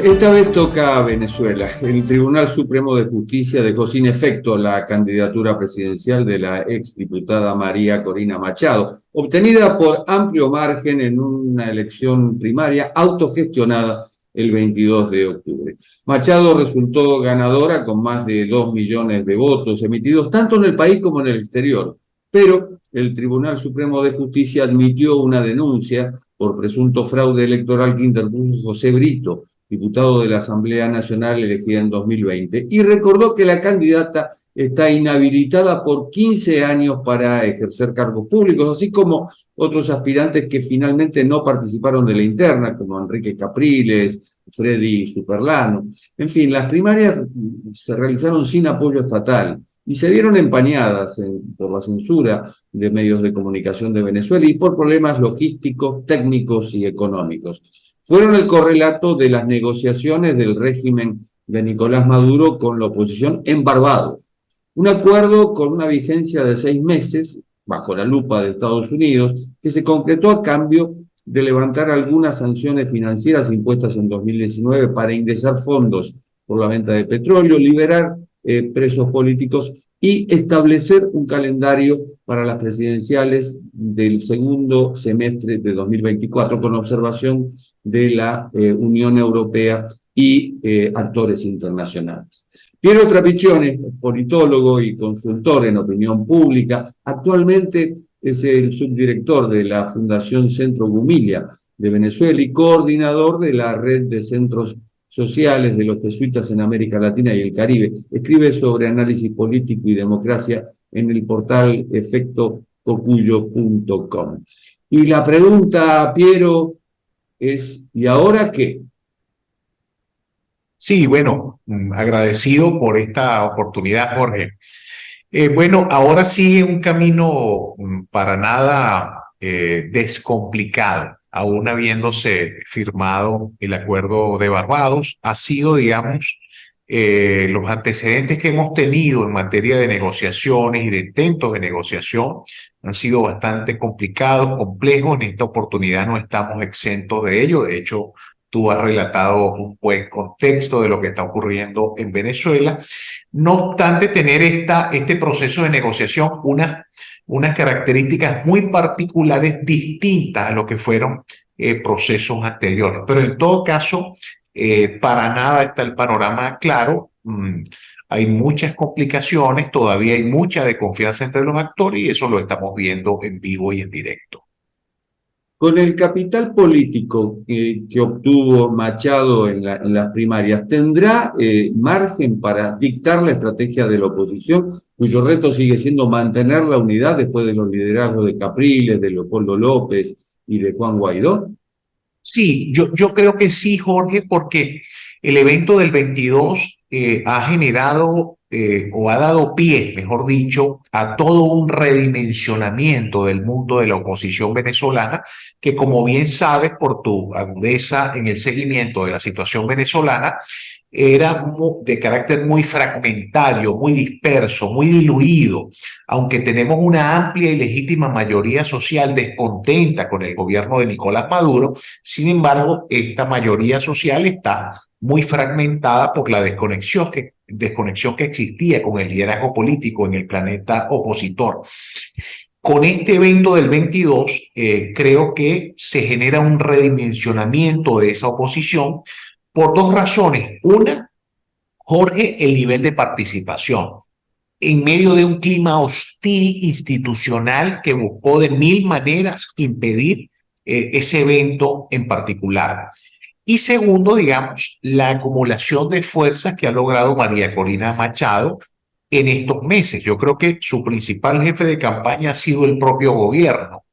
Esta vez toca a Venezuela. El Tribunal Supremo de Justicia dejó sin efecto la candidatura presidencial de la exdiputada María Corina Machado, obtenida por amplio margen en una elección primaria autogestionada el 22 de octubre. Machado resultó ganadora con más de 2 millones de votos emitidos tanto en el país como en el exterior, pero el Tribunal Supremo de Justicia admitió una denuncia por presunto fraude electoral que interpuso José Brito, diputado de la Asamblea Nacional elegida en 2020, y recordó que la candidata está inhabilitada por 15 años para ejercer cargos públicos, así como otros aspirantes que finalmente no participaron de la interna, como Enrique Capriles, Freddy Superlano. En fin, las primarias se realizaron sin apoyo estatal y se vieron empañadas por la censura de medios de comunicación de Venezuela y por problemas logísticos, técnicos y económicos. Fueron el correlato de las negociaciones del régimen de Nicolás Maduro con la oposición en Barbados. Un acuerdo con una vigencia de 6 meses, bajo la lupa de Estados Unidos, que se concretó a cambio de levantar algunas sanciones financieras impuestas en 2019 para ingresar fondos por la venta de petróleo, liberar presos políticos y establecer un calendario para las presidenciales del segundo semestre de 2024 con observación de la Unión Europea y actores internacionales. Piero Trapichone, politólogo y consultor en opinión pública, actualmente es el subdirector de la Fundación Centro Gumilia de Venezuela y coordinador de la red de centros sociales de los jesuitas en América Latina y el Caribe. Escribe sobre análisis político y democracia en el portal efectococuyo.com. Y la pregunta, Piero, es ¿y ahora qué? Sí, bueno, agradecido por esta oportunidad, Jorge. Bueno, ahora sigue un camino para nada descomplicado, aún habiéndose firmado el acuerdo de Barbados. Ha sido, digamos, los antecedentes que hemos tenido en materia de negociaciones y de intentos de negociación han sido bastante complicados, complejos. En esta oportunidad no estamos exentos de ello. De hecho, tú has relatado un buen contexto de lo que está ocurriendo en Venezuela. No obstante, tener este proceso de negociación unas características muy particulares, distintas a lo que fueron procesos anteriores. Pero en todo caso, para nada está el panorama claro. Hay muchas complicaciones, todavía hay mucha desconfianza entre los actores y eso lo estamos viendo en vivo y en directo. Con el capital político que obtuvo Machado en las primarias, ¿tendrá margen para dictar la estrategia de la oposición, cuyo reto sigue siendo mantener la unidad después de los liderazgos de Capriles, de Leopoldo López y de Juan Guaidó? Sí, yo creo que sí, Jorge, porque el evento del 22 ha generado o ha dado pie, mejor dicho, a todo un redimensionamiento del mundo de la oposición venezolana, que como bien sabes por tu agudeza en el seguimiento de la situación venezolana, era de carácter muy fragmentario, muy disperso, muy diluido, aunque tenemos una amplia y legítima mayoría social descontenta con el gobierno de Nicolás Maduro. Sin embargo, esta mayoría social está muy fragmentada por la desconexión que existía con el liderazgo político en el planeta opositor. Con este evento del 22, creo que se genera un redimensionamiento de esa oposición por dos razones. Una, Jorge, el nivel de participación en medio de un clima hostil institucional que buscó de mil maneras impedir ese evento en particular. Y segundo, digamos, la acumulación de fuerzas que ha logrado María Corina Machado en estos meses. Yo creo que su principal jefe de campaña ha sido el propio gobierno,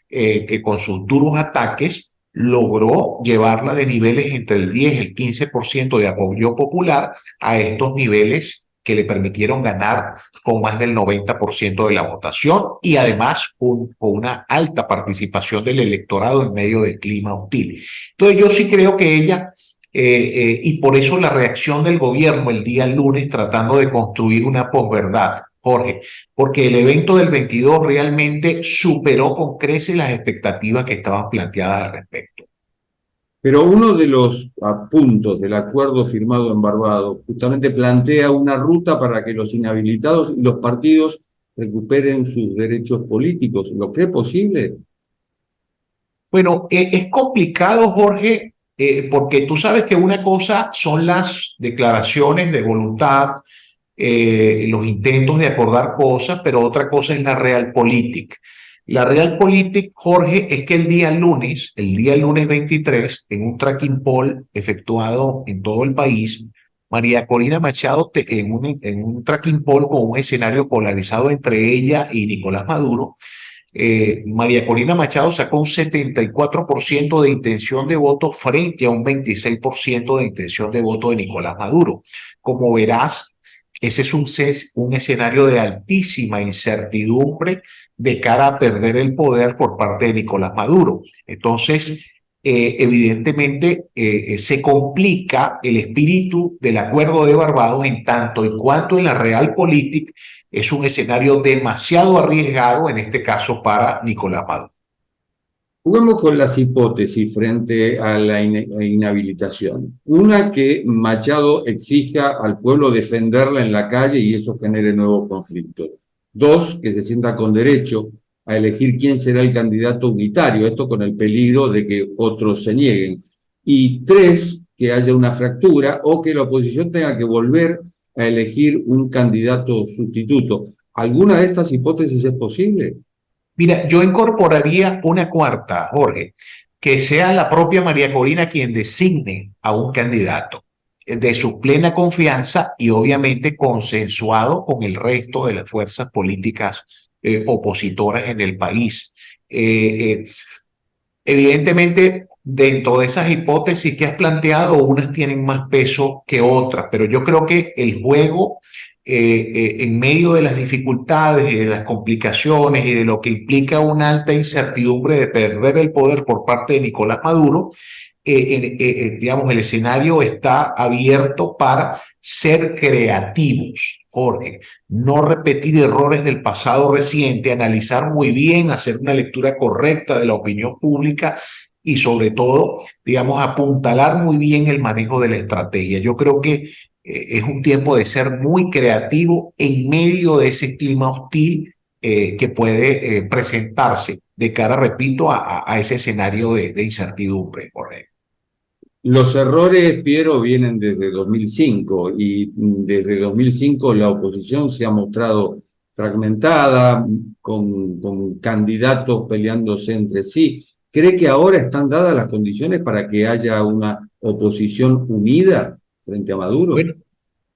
que con sus duros ataques logró llevarla de niveles entre el 10 y el 15% de apoyo popular a estos niveles que le permitieron ganar con más del 90% de la votación y además con una alta participación del electorado en medio del clima hostil. Entonces yo sí creo que ella, y por eso la reacción del gobierno el día lunes tratando de construir una posverdad, Jorge, porque el evento del 22 realmente superó con creces las expectativas que estaban planteadas al respecto. Pero uno de los puntos del acuerdo firmado en Barbados justamente plantea una ruta para que los inhabilitados y los partidos recuperen sus derechos políticos. ¿Lo cree posible? Bueno, es complicado, Jorge, porque tú sabes que una cosa son las declaraciones de voluntad, los intentos de acordar cosas, pero otra cosa es la realpolitik. La realpolitik, Jorge, es que el día lunes 23, en un tracking poll efectuado en todo el país, María Corina Machado, en un tracking poll con un escenario polarizado entre ella y Nicolás Maduro, María Corina Machado sacó un 74% de intención de voto frente a un 26% de intención de voto de Nicolás Maduro. Como verás, ese es un escenario de altísima incertidumbre de cara a perder el poder por parte de Nicolás Maduro. Entonces, evidentemente, se complica el espíritu del acuerdo de Barbados en tanto y cuanto en la realpolitik es un escenario demasiado arriesgado, en este caso para Nicolás Maduro. Juguemos con las hipótesis frente a la inhabilitación. Una, que Machado exija al pueblo defenderla en la calle y eso genere nuevos conflictos. Dos, que se sienta con derecho a elegir quién será el candidato unitario, esto con el peligro de que otros se nieguen. Y tres, que haya una fractura o que la oposición tenga que volver a elegir un candidato sustituto. ¿Alguna de estas hipótesis es posible? Mira, yo incorporaría una cuarta, Jorge, que sea la propia María Corina quien designe a un candidato de su plena confianza y obviamente consensuado con el resto de las fuerzas políticas opositoras en el país. Eh, eh, Evidentemente, dentro de esas hipótesis que has planteado, unas tienen más peso que otras, pero yo creo que el juego, en medio de las dificultades y de las complicaciones y de lo que implica una alta incertidumbre de perder el poder por parte de Nicolás Maduro, digamos, el escenario está abierto para ser creativos, Jorge, no repetir errores del pasado reciente, analizar muy bien, hacer una lectura correcta de la opinión pública y sobre todo, digamos, apuntalar muy bien el manejo de la estrategia. Yo creo que es un tiempo de ser muy creativo en medio de ese clima hostil que puede presentarse de cara, repito, a ese escenario de incertidumbre, Jorge. Los errores, Piero, vienen desde 2005 y desde 2005 la oposición se ha mostrado fragmentada, con candidatos peleándose entre sí. ¿Cree que ahora están dadas las condiciones para que haya una oposición unida frente a Maduro? Bueno,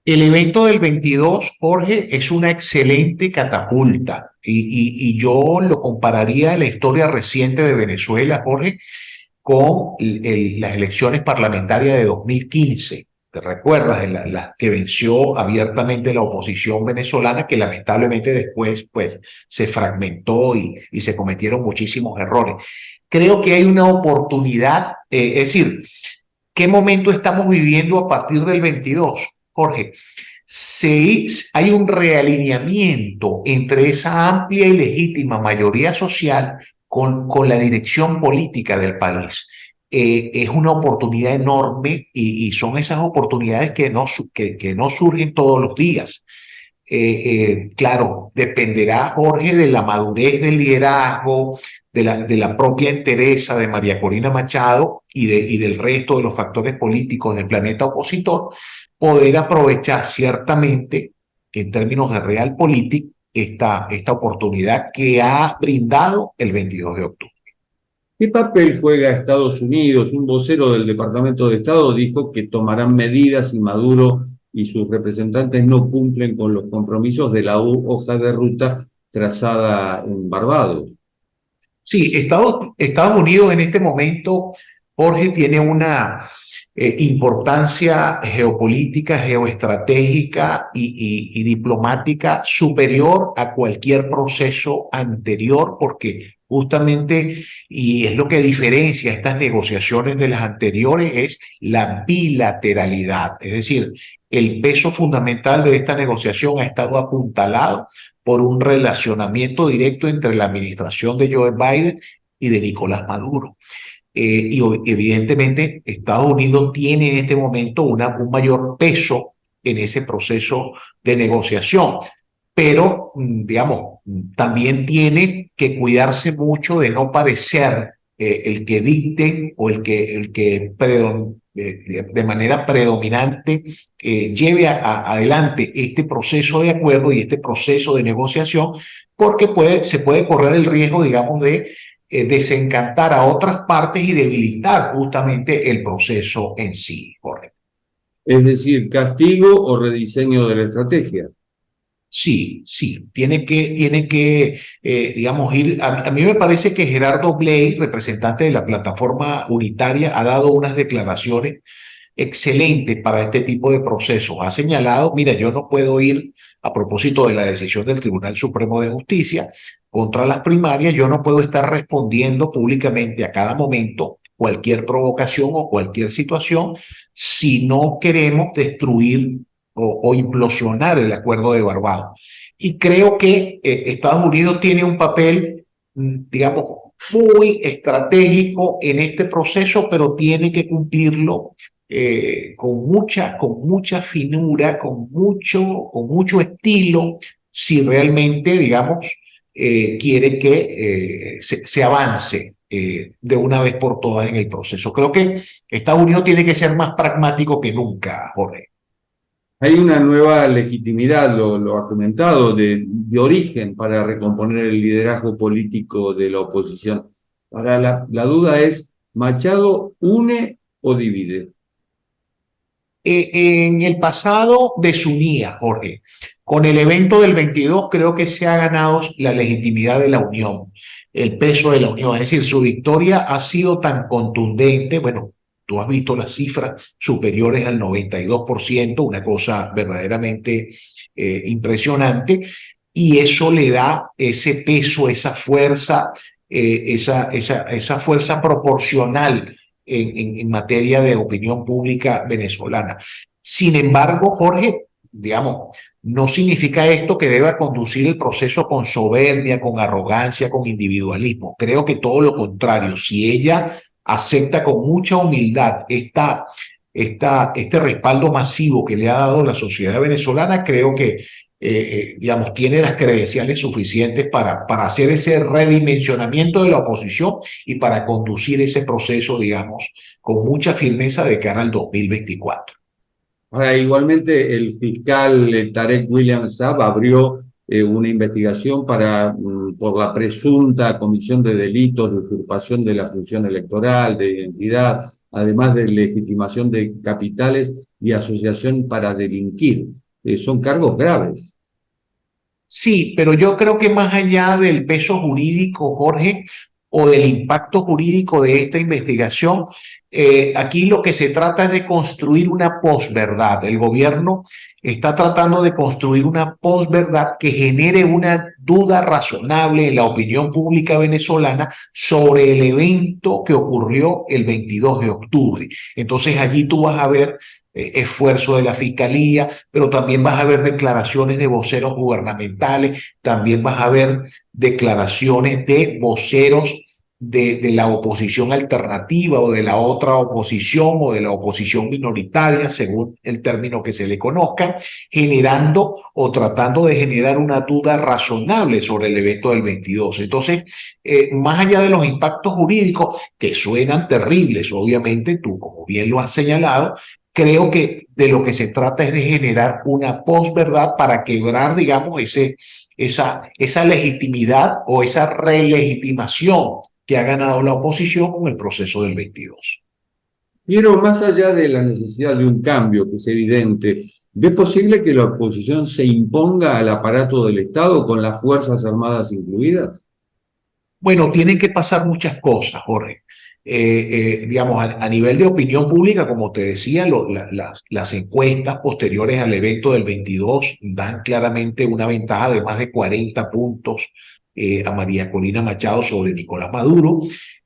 el evento del 22, Jorge, es una excelente catapulta y yo lo compararía en la historia reciente de Venezuela, Jorge, con las elecciones parlamentarias de 2015. ¿Te recuerdas? La que venció abiertamente la oposición venezolana, que lamentablemente después pues, se fragmentó y se cometieron muchísimos errores. Creo que hay una oportunidad, es decir, ¿qué momento estamos viviendo a partir del 22, Jorge? Hay un realineamiento entre esa amplia y legítima mayoría social con la dirección política del país. Es una oportunidad enorme y son esas oportunidades que no surgen todos los días. Claro, dependerá, Jorge, de la madurez del liderazgo, de la propia entereza de María Corina Machado y del resto de los factores políticos del planeta opositor, poder aprovechar ciertamente, en términos de realpolitik, esta oportunidad que ha brindado el 22 de octubre. ¿Qué papel juega Estados Unidos? Un vocero del Departamento de Estado dijo que tomarán medidas si Maduro y sus representantes no cumplen con los compromisos de la hoja de ruta trazada en Barbados. Sí, Estados Unidos en este momento, Jorge, tiene una importancia geopolítica, geoestratégica y diplomática superior a cualquier proceso anterior, porque justamente, y es lo que diferencia estas negociaciones de las anteriores, es la bilateralidad. Es decir, el peso fundamental de esta negociación ha estado apuntalado por un relacionamiento directo entre la administración de Joe Biden y de Nicolás Maduro. evidentemente Estados Unidos tiene en este momento un mayor peso en ese proceso de negociación, pero digamos, también tiene que cuidarse mucho de no parecer el que dicte o de manera predominante lleve adelante este proceso de acuerdo y este proceso de negociación, porque se puede correr el riesgo, digamos, de desencantar a otras partes y debilitar justamente el proceso en sí, Jorge. Es decir, castigo o rediseño de la estrategia. Sí, sí, tiene que digamos, ir. A mí me parece que Gerardo Bley, representante de la plataforma unitaria, ha dado unas declaraciones excelentes para este tipo de procesos. Ha señalado, mira, yo no puedo ir a propósito de la decisión del Tribunal Supremo de Justicia contra las primarias, yo no puedo estar respondiendo públicamente a cada momento cualquier provocación o cualquier situación si no queremos destruir o implosionar el acuerdo de Barbados. Y creo que Estados Unidos tiene un papel, digamos, muy estratégico en este proceso, pero tiene que cumplirlo con mucha finura, con mucho estilo, si realmente, digamos, quiere que se avance de una vez por todas en el proceso. Creo que Estados Unidos tiene que ser más pragmático que nunca, Jorge. Hay una nueva legitimidad, lo ha comentado, de origen para recomponer el liderazgo político de la oposición. Ahora, la duda es, ¿Machado une o divide? En el pasado desunía, Jorge. Con el evento del 22 creo que se ha ganado la legitimidad de la unión, el peso de la unión. Es decir, su victoria ha sido tan contundente, bueno, tú has visto las cifras superiores al 92%, una cosa verdaderamente impresionante, y eso le da ese peso, esa fuerza, esa fuerza proporcional en materia de opinión pública venezolana. Sin embargo, Jorge, digamos, no significa esto que deba conducir el proceso con soberbia, con arrogancia, con individualismo. Creo que todo lo contrario. Si ella acepta con mucha humildad este respaldo masivo que le ha dado la sociedad venezolana, creo que digamos, tiene las credenciales suficientes para hacer ese redimensionamiento de la oposición y para conducir ese proceso, digamos, con mucha firmeza de cara al 2024. Ahora, igualmente, el fiscal Tarek William Saab abrió una investigación por la presunta comisión de delitos de usurpación de la función electoral, de identidad, además de legitimación de capitales y asociación para delinquir. Son cargos graves. Sí, pero yo creo que más allá del peso jurídico, Jorge, o del impacto jurídico de esta investigación, aquí lo que se trata es de construir una posverdad. El gobierno está tratando de construir una posverdad que genere una duda razonable en la opinión pública venezolana sobre el evento que ocurrió el 22 de octubre. Entonces allí tú vas a ver esfuerzo de la fiscalía, pero también vas a ver declaraciones de voceros gubernamentales, también vas a ver declaraciones de voceros de la oposición alternativa o de la otra oposición o de la oposición minoritaria, según el término que se le conozca, generando o tratando de generar una duda razonable sobre el evento del 22. Entonces, más allá de los impactos jurídicos, que suenan terribles, obviamente, tú como bien lo has señalado, creo que de lo que se trata es de generar una posverdad para quebrar, digamos, esa legitimidad o esa relegitimación que ha ganado la oposición con el proceso del 22. Pero más allá de la necesidad de un cambio, que es evidente, ¿ve posible que la oposición se imponga al aparato del Estado con las Fuerzas Armadas incluidas? Bueno, tienen que pasar muchas cosas, Jorge. Digamos, a nivel de opinión pública, como te decía, las encuestas posteriores al evento del 22 dan claramente una ventaja de más de 40 puntos a María Corina Machado sobre Nicolás Maduro.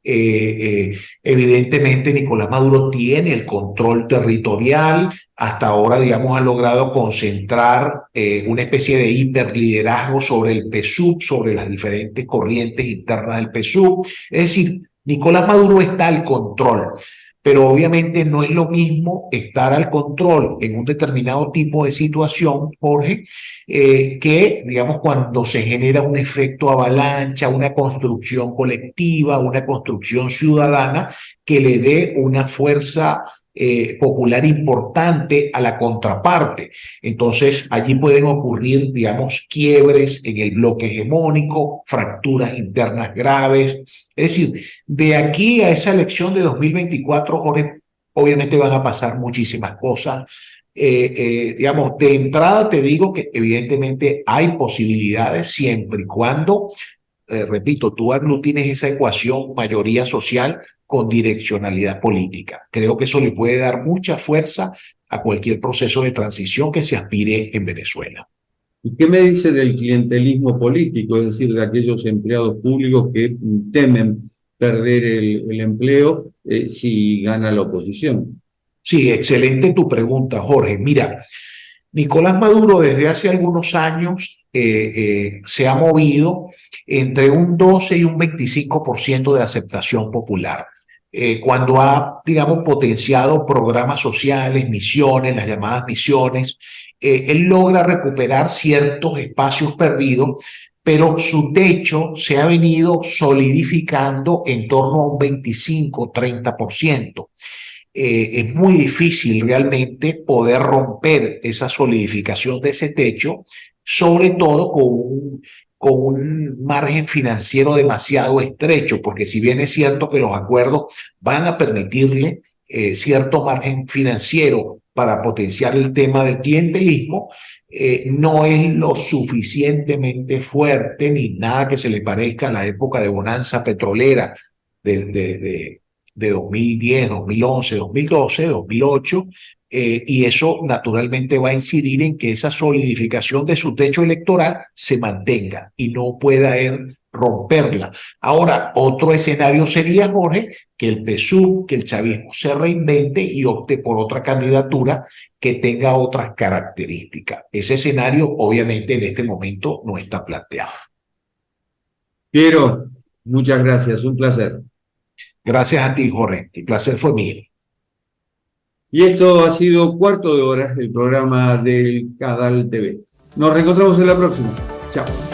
Evidentemente, Nicolás Maduro tiene el control territorial. Hasta ahora, digamos, ha logrado concentrar una especie de hiperliderazgo sobre el PSUV, sobre las diferentes corrientes internas del PSUV. Es decir, Nicolás Maduro está al control, pero obviamente no es lo mismo estar al control en un determinado tipo de situación, Jorge, que, digamos, cuando se genera un efecto avalancha, una construcción colectiva, una construcción ciudadana que le dé una fuerza popular importante a la contraparte. Entonces, allí pueden ocurrir, digamos, quiebres en el bloque hegemónico, fracturas internas graves. Es decir, de aquí a esa elección de 2024, Jorge, obviamente van a pasar muchísimas cosas. Digamos, de entrada te digo que evidentemente hay posibilidades siempre y cuando, repito, tú aglutines esa ecuación mayoría social con direccionalidad política. Creo que eso le puede dar mucha fuerza a cualquier proceso de transición que se aspire en Venezuela. ¿Y qué me dice del clientelismo político, es decir, de aquellos empleados públicos que temen perder el empleo si gana la oposición? Sí, excelente tu pregunta, Jorge. Mira, Nicolás Maduro desde hace algunos años se ha movido entre un 12 y un 25% de aceptación popular. Cuando ha, digamos, potenciado programas sociales, misiones, las llamadas misiones, él logra recuperar ciertos espacios perdidos, pero su techo se ha venido solidificando en torno a un 25-30%. Es muy difícil realmente poder romper esa solidificación de ese techo, sobre todo con un margen financiero demasiado estrecho, porque si bien es cierto que los acuerdos van a permitirle cierto margen financiero para potenciar el tema del clientelismo, no es lo suficientemente fuerte ni nada que se le parezca a la época de bonanza petrolera de 2010, 2011, 2012, 2008, y eso naturalmente va a incidir en que esa solidificación de su techo electoral se mantenga y no pueda él romperla. Ahora, otro escenario sería, Jorge, que el PSUV, que el chavismo se reinvente y opte por otra candidatura que tenga otras características. Ese escenario, obviamente, en este momento no está planteado. Piero, muchas gracias, un placer. Gracias a ti, Jorge. El placer fue mío. Y esto ha sido Cuarto de Hora, el programa del Canal TV. Nos reencontramos en la próxima. Chao.